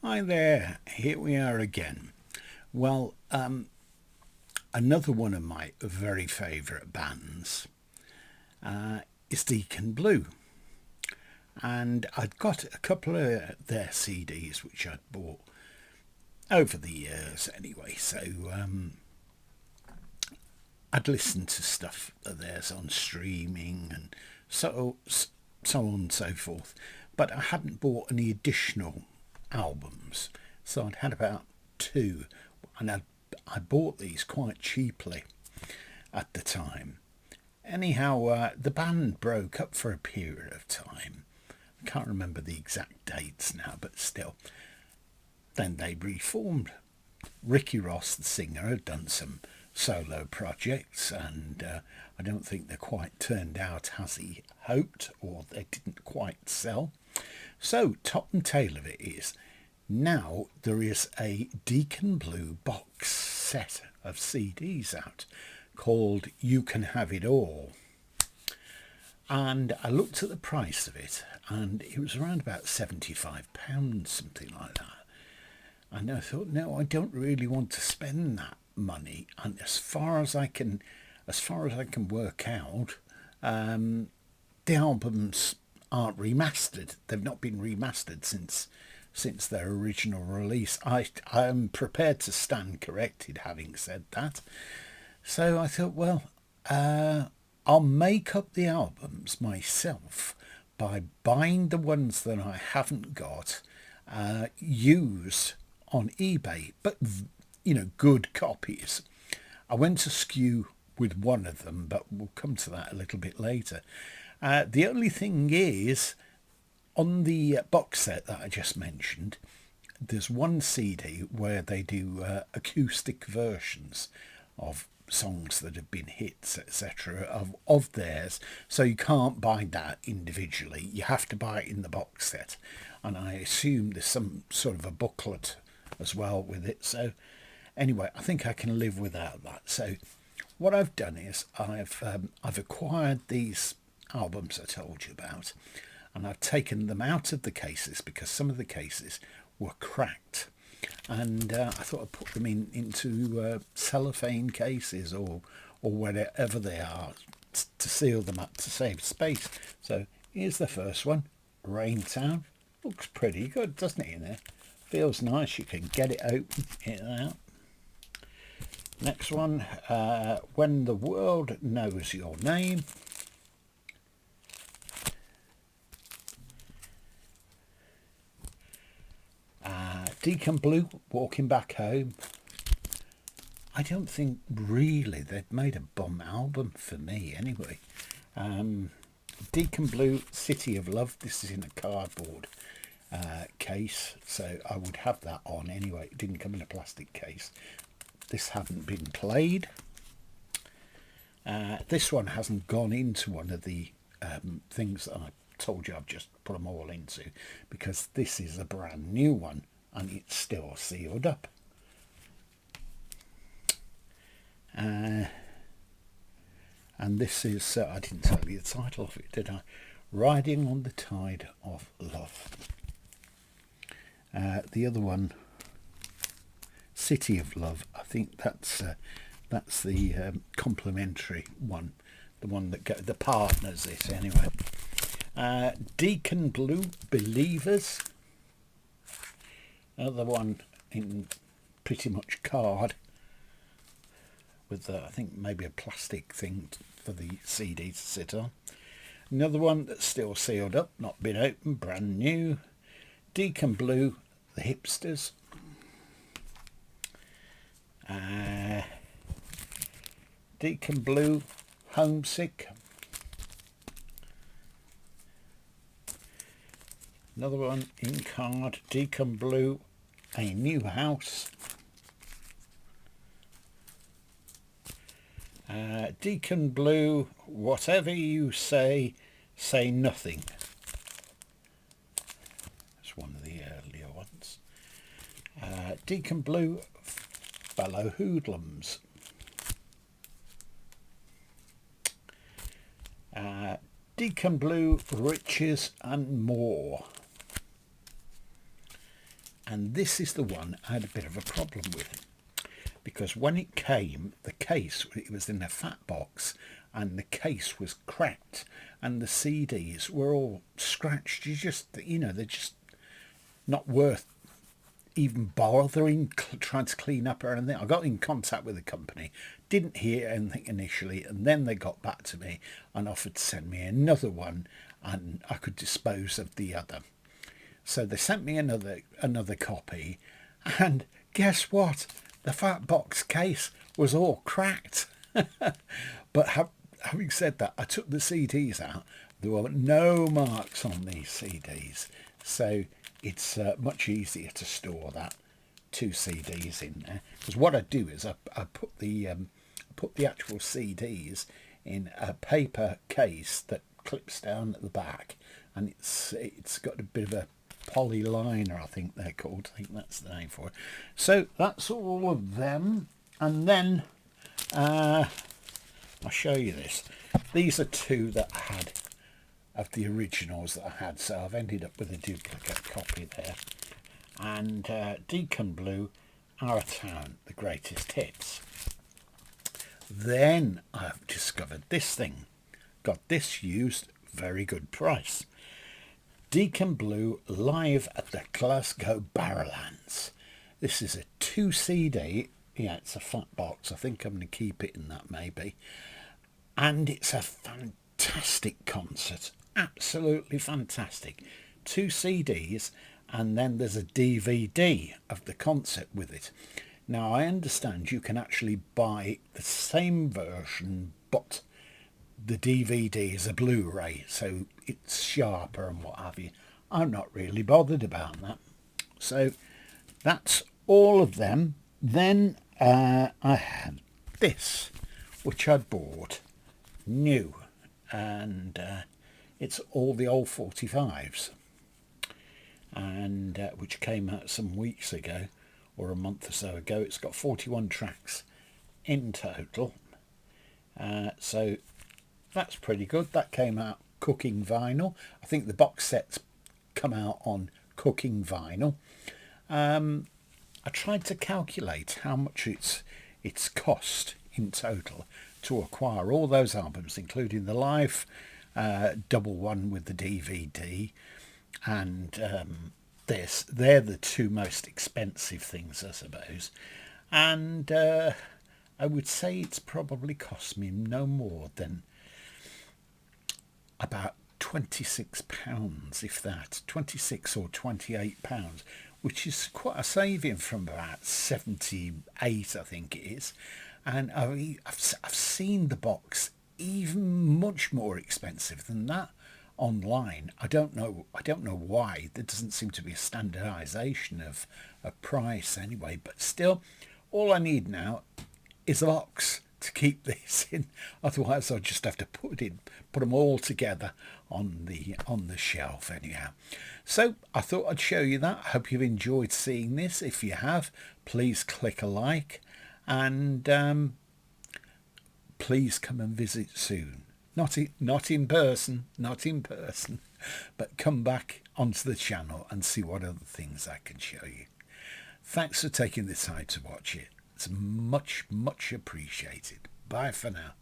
Hi there, here we are again. Well, another one of my very favourite bands is Deacon Blue. And I'd got a couple of their CDs which I'd bought over the years anyway. So I'd listened to stuff of theirs on streaming and so on and so forth. But I hadn't bought any additional albums. So I'd had about two, and I bought these quite cheaply at the time. Anyhow, the band broke up for a period of time. I can't remember the exact dates now, but still. Then they reformed. Ricky Ross, the singer, had done some solo projects, and I don't think they quite turned out as he hoped, or they didn't quite sell. So, top and tail of it is, now there is a Deacon Blue box set of CDs out called You Can Have It All. And I looked at the price of it, and it was around about £75, something like that. And I thought, no, I don't really want to spend that money. And as far as I can work out, the albums aren't remastered. They've not been remastered since their original release. I'm prepared to stand corrected, having said that. So I thought, well, I'll make up the albums myself by buying the ones that I haven't got used on eBay, but good copies. I went askew with one of them, but we'll come to that a little bit later. The only thing is, on the box set that I just mentioned, there's one CD where they do acoustic versions of songs that have been hits, etc., of theirs. So you can't buy that individually. You have to buy it in the box set. And I assume there's some sort of a booklet as well with it. So anyway, I think I can live without that. So what I've done is I've acquired these albums I told you about, and I've taken them out of the cases because some of the cases were cracked, and I thought I'd put them into cellophane cases or whatever they are to seal them up to save space. So here's the first one, Raintown. Looks pretty good, doesn't it, in there? Feels nice. You can get it open, get it out. Next one, When the World Knows Your Name. Deacon Blue, Walking Back Home. I don't think really they've made a bum album for me anyway. Deacon Blue, City of Love. This is in a cardboard case, so I would have that on anyway. It didn't come in a plastic case. This hadn't been played. This one hasn't gone into one of the things that I told you I've just put them all into, because this is a brand new one and it's still sealed up. And this is, I didn't tell you the title of it, did I? Riding on the Tide of Love. The other one, City of Love, I think that's the complimentary one, the one that the partners it anyway. Deacon Blue, Believers. Another one in pretty much card with I think maybe a plastic thing for the CD to sit on. Another one that's still sealed up, not been opened, brand new. Deacon Blue, The Hipsters. Deacon Blue, Homesick. Another one in card, Deacon Blue, A New House. Deacon Blue, Whatever You Say, Say Nothing. That's one of the earlier ones. Deacon Blue, Fellow Hoodlums. Deacon Blue, Riches and More. And this is the one I had a bit of a problem with, because when it came, the case, it was in a fat box, and the case was cracked, and the CDs were all scratched. They're just not worth even bothering trying to clean up or anything. I got in contact with the company, didn't hear anything initially, and then they got back to me and offered to send me another one, and I could dispose of the other. So they sent me another copy, and guess what? The fat box case was all cracked. But having said that, I took the CDs out. There were no marks on these CDs, so it's much easier to store that 2 CDs in there. Because what I do is I put the actual CDs in a paper case that clips down at the back, and it's got a bit of a poly liner, I think they're called. I think that's the name for it. So that's all of them, and then I'll show you this. These are 2 that I had of the originals that I had, so I've ended up with a duplicate copy there. And Deacon Blue, Our Town, The Greatest Hits. Then I've discovered this thing. Got this used, very good price. Deacon Blue, Live at the Glasgow Barrowlands. This is a 2 CD. Yeah, it's a fat box. I think I'm going to keep it in that, maybe. And it's a fantastic concert. Absolutely fantastic. 2 CDs, and then there's a DVD of the concert with it. Now, I understand you can actually buy the same version, but the DVD is a Blu-ray, so it's sharper and what have you. I'm not really bothered about that. So that's all of them. Then I had this, which I bought new, and it's all the old 45s, and which came out some weeks ago, or a month or so ago. It's got 41 tracks in total, so that's pretty good. That came out cooking vinyl. I think the box sets come out on cooking vinyl. I tried to calculate how much it's cost in total to acquire all those albums, including the live double one with the DVD, and this. They're the 2 most expensive things, I suppose. And I would say it's probably cost me no more than about £26, if that, 26 or £28, which is quite a saving from about 78, I think it is. And I've seen the box even much more expensive than that online. I don't know why. There doesn't seem to be a standardisation of a price anyway. But still, all I need now is a box to keep these in. Otherwise, I'll just have to put them all together on the shelf anyhow. So I thought I'd show you that. I hope you've enjoyed seeing this. If you have, please click a like, and please come and visit soon. Not in person, but come back onto the channel and see what other things I can show you. Thanks for taking the time to watch it. It's much, much appreciated. Bye for now.